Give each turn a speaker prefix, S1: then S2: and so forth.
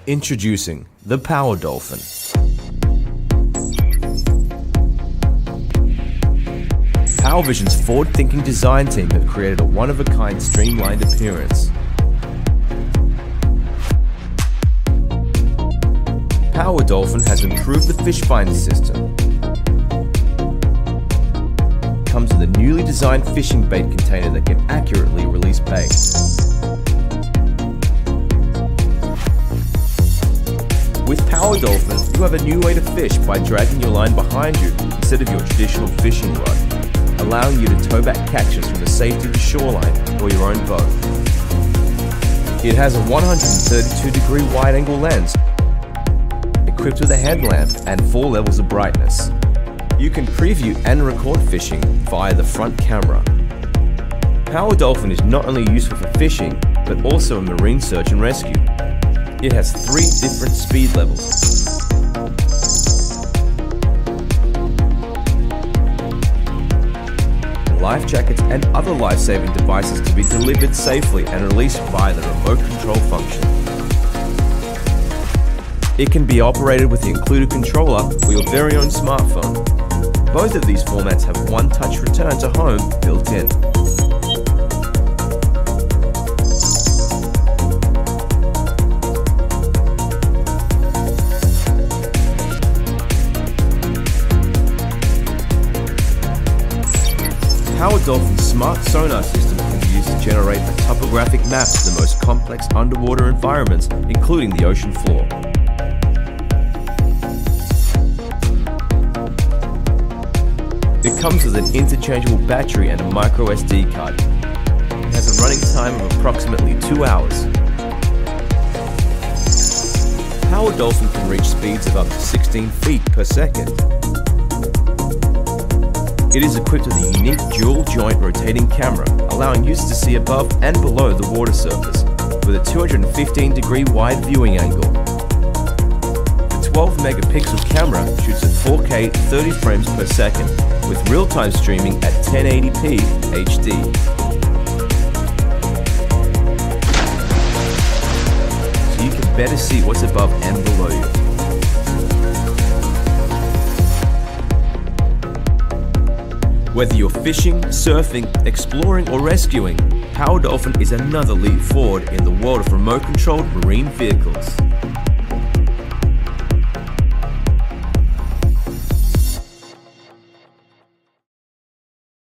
S1: Introducing the PowerDolphin. Powervision's forward-thinking design team have created a one-of-a-kind streamlined appearance. PowerDolphin has improved the fish finder system. Comes with a newly designed fishing bait container that can accurately release bait. With PowerDolphin, you have a new way to fish by dragging your line behind you instead of your traditional fishing rod, allowing you to tow back catches from the safety of the shoreline or your own boat. It has a 132-degree wide-angle lens, equipped with a headlamp and 4 levels of brightness. You can preview and record fishing via the front camera. PowerDolphin is not only useful for fishing, but also in marine search and rescue. It has 3 different speed levels. Life jackets and other life-saving devices to be delivered safely and released via the remote control function. It can be operated with the included controller or your very own smartphone. Both of these formats have one-touch return to home built in. PowerDolphin's smart sonar system can be used to generate a topographic map of the most complex underwater environments, including the ocean floor. It comes with an interchangeable battery and a micro SD card. It has a running time of approximately 2 hours. PowerDolphin can reach speeds of up to 16 feet per second. It is equipped with a unique dual-joint rotating camera, allowing users to see above and below the water surface, with a 215-degree wide viewing angle. The 12-megapixel camera shoots at 4K 30 frames per second, with real-time streaming at 1080p HD. So you can better see what's above and below you. Whether you're fishing, surfing, exploring or rescuing, PowerDolphin is another leap forward in the world of remote-controlled marine vehicles.